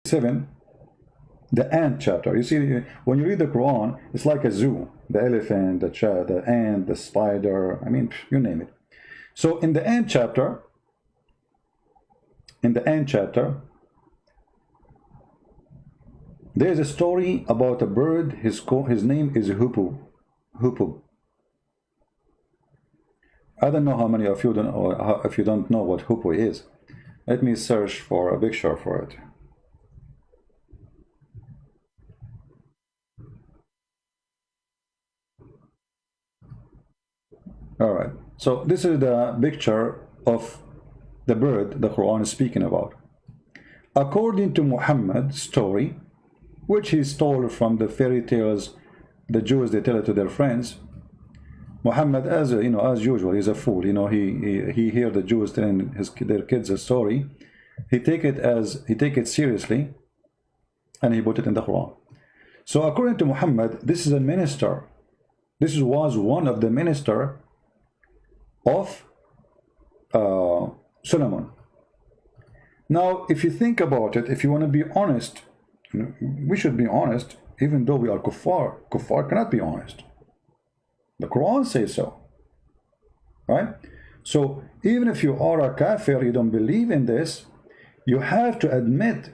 7, the ant chapter. You see, when you read the Quran, it's like a zoo. The elephant, the ant, the spider, I mean, you name it. So in the ant chapter, there's a story about a bird. His name is Hoopoe. Hoopoe. I don't know how many of you don't, or if you don't know what Hoopoe is. Let me search for a picture for it. All right. So this is the picture of the bird the Quran is speaking about. According to Muhammad's story, which he stole from the fairy tales the Jews they tell it to their friends. Muhammad, as you know, as usual, he's a fool. You know, he hear the Jews telling their kids a story. He take it seriously, and he put it in the Quran. So according to Muhammad, this is a minister. This was one of the minister of Solomon. Now, if you think about it, if you want to be honest, we should be honest, even though we are kuffar. Kuffar cannot be honest. The Quran says so, right? So even if you are a kafir, you don't believe in this, you have to admit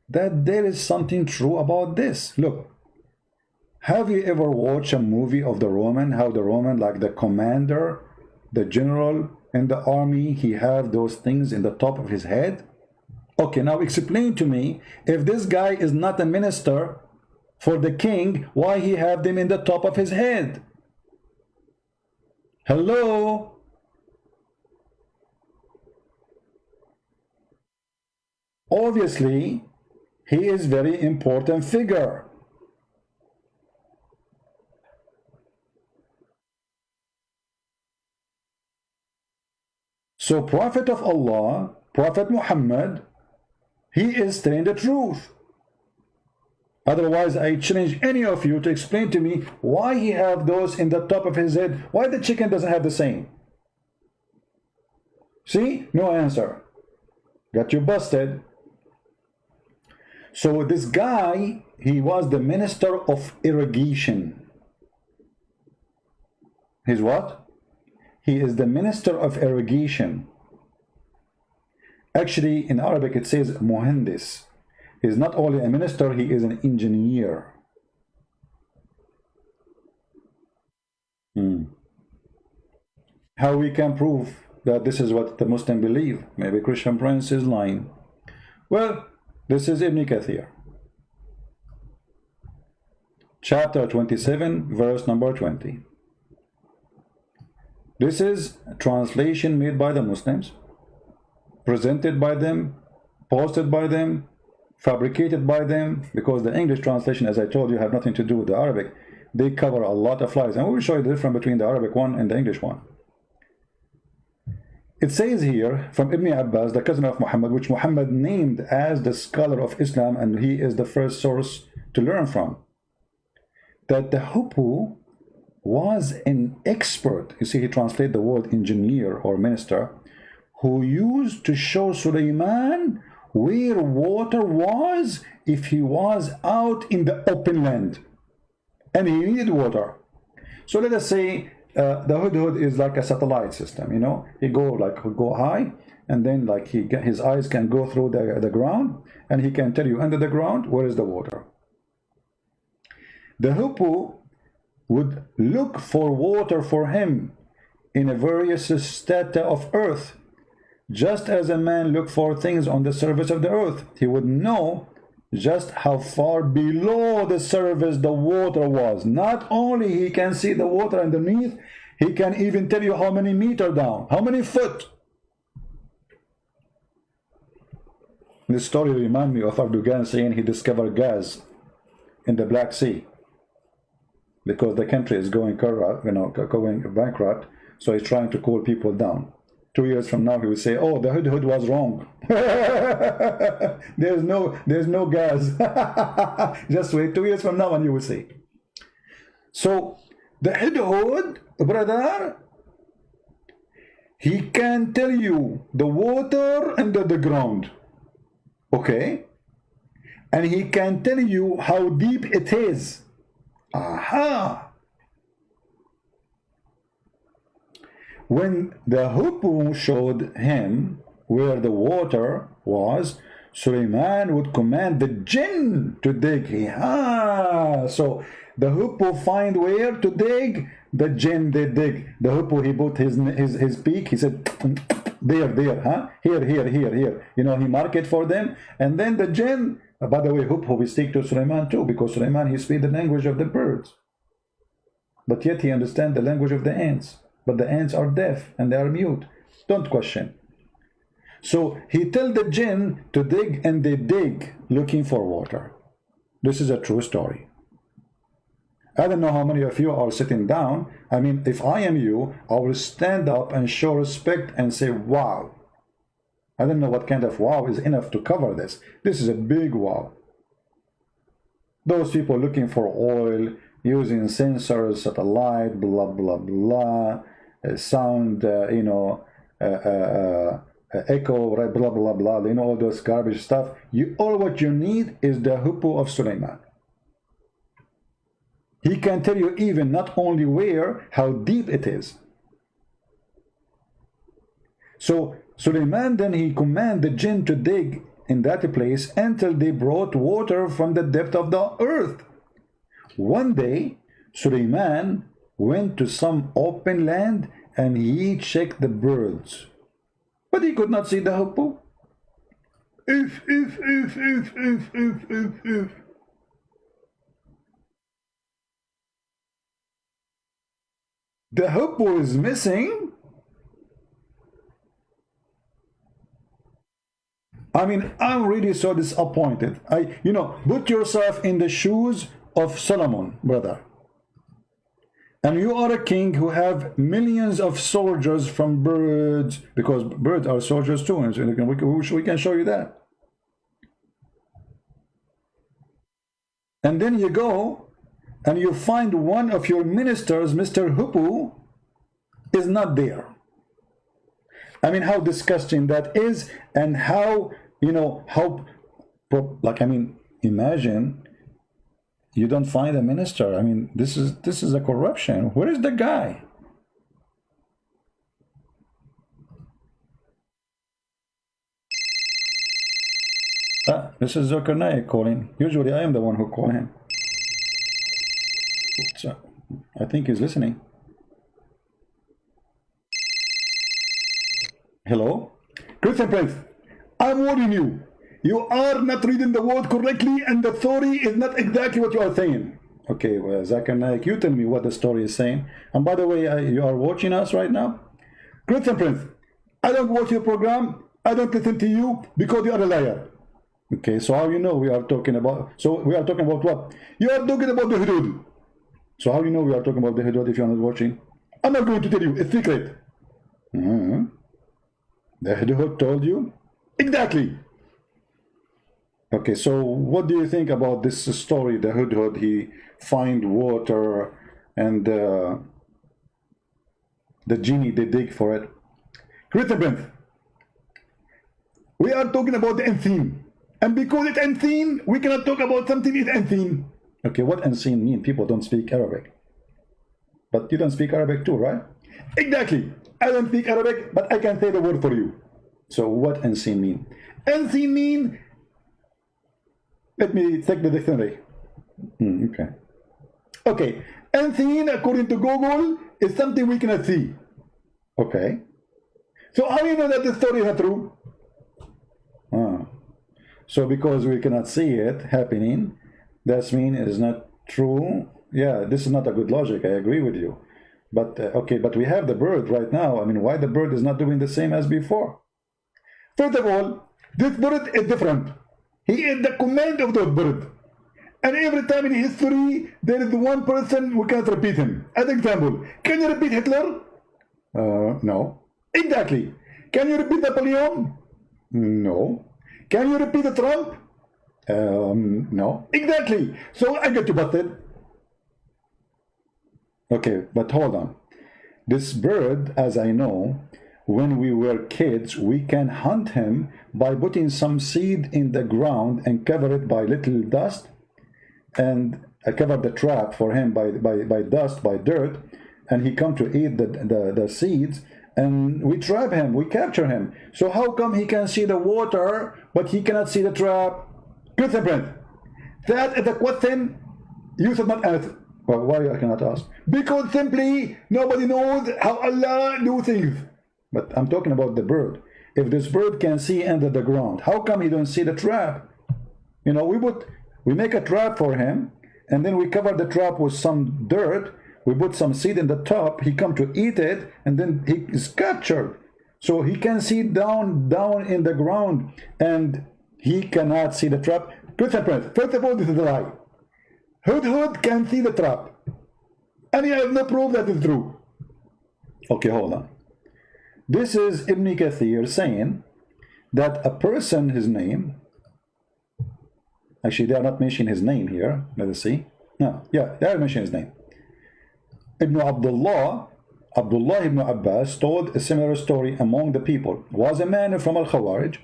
that there is something true about this. Look, have you ever watched a movie of the Roman, how the Roman, like the commander, the general in the army, he have those things in the top of his head? Okay, now explain to me, if this guy is not a minister for the king, why he have them in the top of his head? Hello? Obviously, he is very important figure. So Prophet of Allah, Prophet Muhammad, he is telling the truth. Otherwise, I challenge any of you to explain to me why he have those in the top of his head. Why the chicken doesn't have the same? See? No answer. Got you busted. So this guy, he was the minister of irrigation. He's what? He is the minister of irrigation. Actually, in Arabic it says muhandis. He's not only a minister, he is an engineer. How we can prove that this is what the Muslim believe? Maybe Christian Prince is lying. Well, this is Ibn Kathir. Chapter 27, verse number 20. This is a translation made by the Muslims, presented by them, posted by them, fabricated by them, because the English translation, as I told you, have nothing to do with the Arabic. They cover a lot of lies, and we will show you the difference between the Arabic one and the English one. It says here from Ibn Abbas, the cousin of Muhammad, which Muhammad named as the scholar of Islam, and he is the first source to learn from, that the Hoopoe was an expert. You see, he translated the word engineer or minister, who used to show Suleiman where water was if he was out in the open land and he needed water. So let us say the HudHud is like a satellite system, you know. He go high, and then like his eyes can go through the ground, and he can tell you under the ground where is the water. The Hoopoe would look for water for him in a various strata of earth. Just as a man look for things on the surface of the earth, he would know just how far below the surface the water was. Not only he can see the water underneath, he can even tell you how many meters down, how many foot. This story reminds me of Erdogan saying he discovered gas in the Black Sea because the country is going corrupt, going bankrupt, so he's trying to cool people down. 2 years from now, he will say, "Oh, the HudHud was wrong. there's no gas." Just wait 2 years from now, and you will see. So the HudHud, brother, he can tell you the water under the ground, okay? and he can tell you how deep it is. Aha! When the hippo showed him where the water was, Suleiman would command the jinn to dig. So the hippo find where to dig, the jinn they dig. The hippo, he put his beak, he said, there, huh? Here. You know, he mark it for them. And then the jinn, by the way, hippo, we speak to Suleiman too, because Suleiman, he speaks the language of the birds. But yet he understands the language of the ants. But the ants are deaf and they are mute. Don't question. So he tell the jinn to dig, and they dig looking for water. This is a true story. I don't know how many of you are sitting down. I mean, if I am you, I will stand up and show respect and say, wow. I don't know what kind of wow is enough to cover this. This is a big wow. Those people looking for oil, using sensors, satellite, blah, blah, blah, sound, echo, right, blah, blah, blah, you know, all those garbage stuff. All what you need is the hippo of Suleiman. He can tell you even not only where, how deep it is. So Suleiman, then he commanded the jinn to dig in that place until they brought water from the depth of the earth. One day, Suleiman went to some open land and he checked the birds. But he could not see the hippo. If. The hippo is missing. I mean, I'm really so disappointed. Put yourself in the shoes of Solomon, brother. And you are a king who have millions of soldiers from birds, because birds are soldiers too, and we can show you that. And then you go and you find one of your ministers, Mr. Hippo, is not there. I mean, how disgusting that is, and how, imagine you don't find a minister. I mean, this is a corruption. Where is the guy? This is Zakir Naek calling. Usually I am the one who call him. So, I think he's listening. Hello? Christian Prince, I'm warning you. You are not reading the word correctly, and the story is not exactly what you are saying. Okay, well, Zakir Naek, you tell me what the story is saying. And by the way, you are watching us right now? Christian Prince, I don't watch your program. I don't listen to you because you are a liar. Okay, so how you know we are talking about? So we are talking about what? You are talking about the HudHud. So how you know we are talking about the HudHud if you are not watching? I'm not going to tell you. It's secret. The HudHud told you? Exactly. Okay, so what do you think about this story? The HudHud, he find water, and the genie, they dig for it. Christian Prince, we are talking about the unseen. And because it's unseen, we cannot talk about something is unseen. Okay, what unseen mean? People don't speak Arabic. But you don't speak Arabic too, right? Exactly. I don't speak Arabic, but I can say the word for you. So what unseen mean? Unseen mean, let me check the dictionary. Okay. Unseen, according to Google, is something we cannot see. Okay. So how do you know that this story is not true? So because we cannot see it happening, that means it is not true. Yeah, this is not a good logic. I agree with you. But okay, but we have the bird right now. I mean, why the bird is not doing the same as before? First of all, this bird is different. He is the command of the bird. And every time in history, there is one person who can't repeat him. As example, can you repeat Hitler? No. Exactly. Can you repeat Napoleon? No. Can you repeat Trump? No. Exactly. So I get you busted. Okay, but hold on. This bird, as I know, when we were kids, we can hunt him by putting some seed in the ground and cover it by little dust, and cover the trap for him by dust, by dirt, and he come to eat the seeds, and we trap him, we capture him. So how come he can see the water but he cannot see the trap? Good friend, that is the question you should not answer. Well, why I cannot ask? Because simply nobody knows how Allah do things. But I'm talking about the bird. If this bird can see under the ground, how come he don't see the trap? You know, we make a trap for him, and then we cover the trap with some dirt. We put some seed in the top. He come to eat it, and then he is captured. So he can see down in the ground, and he cannot see the trap. Christian Prince, first of all, this is a lie. HudHud can see the trap, and he has no proof that is true. Okay, hold on. This is Ibn Kathir saying that a person, his name, actually they are not mentioning his name here. Let us see. No, yeah, they are mentioning his name. Ibn Abdullah ibn Abbas told a similar story among the people. Was a man from Al-Khawarij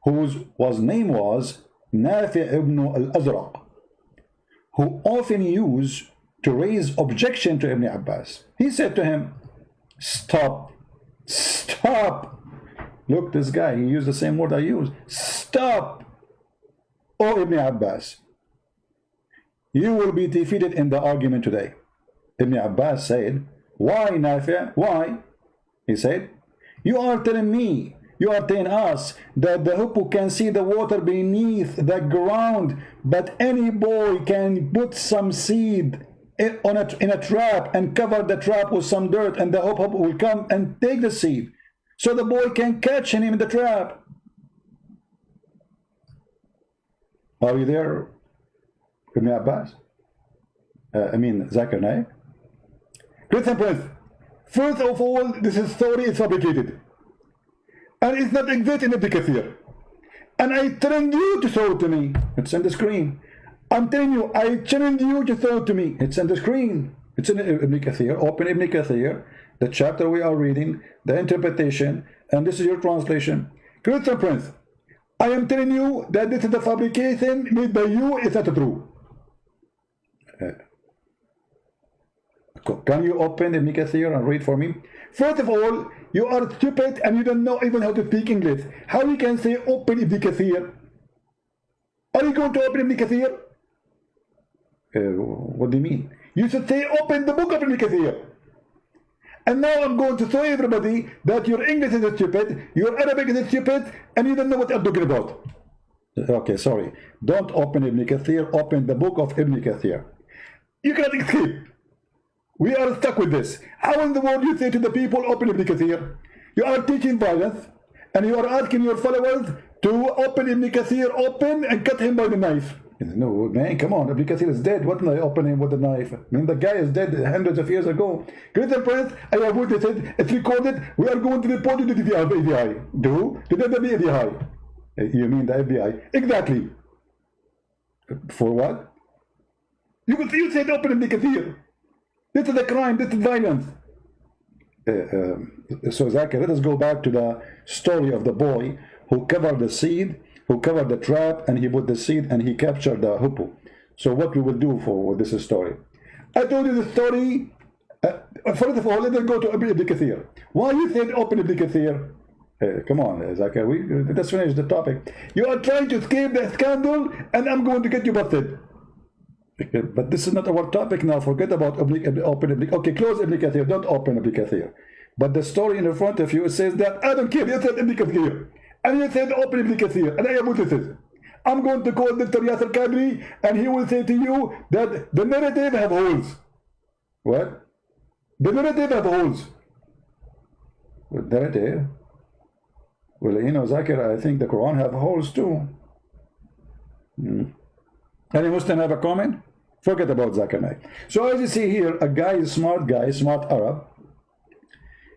whose name was Nafi ibn al-Azraq, who often used to raise objection to Ibn Abbas. He said to him, stop. Look, this guy, he used the same word I used. Stop, O Ibn Abbas. You will be defeated in the argument today. Ibn Abbas said, why, Nafi? Why? He said, you are telling me, you are telling us that the hippo can see the water beneath the ground, but any boy can put some seed in a trap and cover the trap with some dirt, and the hippo will come and take the seed, so the boy can catch him in the trap. Are you there, Ibn Abbas? Zakir Naek? Christian Prince, first of all, this story is fabricated, and it's not exist in Ibn Kathir. And I challenge you to show it to me. It's on the screen. I'm telling you, I challenge you to show it to me. It's on the screen. It's in Ibn Kathir. Open Ibn Kathir, the chapter we are reading, the interpretation, and this is your translation. Christian Prince, I am telling you that this is the fabrication made by you. It's not true. Can you open Ibn Kathir and read for me? First of all, you are stupid and you don't know even how to speak English. How you can say open Ibn Kathir? Are you going to open Ibn Kathir? What do you mean? You should say open the book of Ibn Kathir. And now I'm going to show everybody that your English is stupid, your Arabic is stupid, and you don't know what I'm talking about. Okay, sorry. Don't open Ibn Kathir, open the book of Ibn Kathir. You cannot escape. We are stuck with this. How in the world you say to the people, open Ibn Kathir? You are teaching violence, and you are asking your followers to open Ibn Kathir, open, and cut him by the knife. No, man, come on, Ibn Kathir is dead. What am I opening him with the knife? I mean, the guy is dead hundreds of years ago. Christian Prince, I have witnessed it. It's recorded. We are going to report it to the FBI. To the FBI. You mean the FBI? Exactly. For what? You said open Ibn Kathir. This is a crime, this is violence. So Zakir, let us go back to the story of the boy who covered the seed, who covered the trap, and he put the seed and he captured the hippo. So what we will do for this story? I told you the story. First of all, let us go to Ibn Kathir. Why you said open Ibn Kathir? Come on, Zakir, let's finish the topic. You are trying to escape the scandal, and I'm going to get you busted. But this is not our topic now. Forget about open Ibn. Okay, close Ibn Kathir. Don't open Ibn Kathir. But the story in front of you says that I don't care. You said Ibn Kathir, and you said open Ibn Kathir, and I am witnesses. I'm going to call Dr. Yasser Kadri, and he will say to you that the narrative have holes. What? The narrative have holes. What narrative? Well, you know, Zakir, I think the Quran have holes too. Any Muslim have a comment? Forget about Zakir Naek. So as you see here, a guy, smart Arab,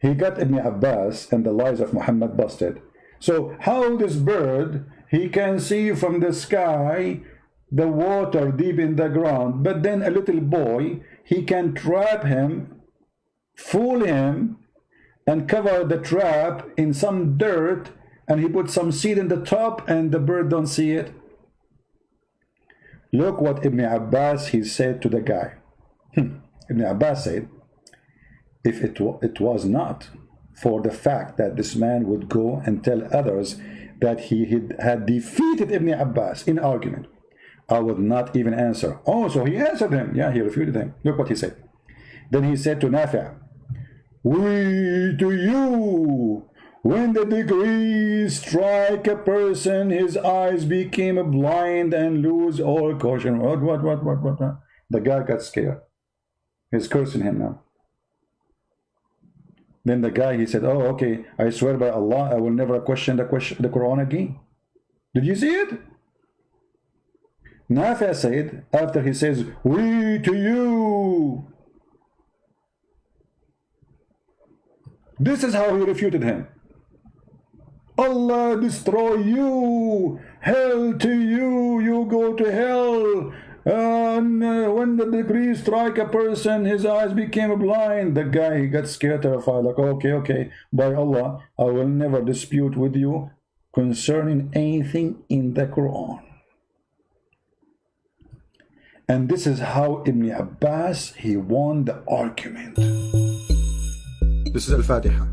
he got Ibn Abbas and the lies of Muhammad busted. So how this bird, he can see from the sky the water deep in the ground, but then a little boy, he can trap him, fool him, and cover the trap in some dirt, and he put some seed in the top and the bird don't see it? Look what Ibn Abbas, he said to the guy. Ibn Abbas said, if it was not for the fact that this man would go and tell others that he had defeated Ibn Abbas in argument, I would not even answer. Oh, so he answered him. Yeah, he refuted him. Look what he said. Then he said to Nafi', we to you, when the decree strike a person, his eyes became blind and lose all caution. What? The guy got scared. He's cursing him now. Then the guy, he said, oh, okay, I swear by Allah, I will never question the Quran again. Did you see it? Nafi' said, after he says, we to you, this is how he refuted him. Allah destroy you, hell to you, you go to hell. And when the decree strike a person, his eyes became blind. The guy, he got scared, terrified, like, okay, by Allah, I will never dispute with you concerning anything in the Quran. And this is how Ibn Abbas, he won the argument. This is Al-Fatiha.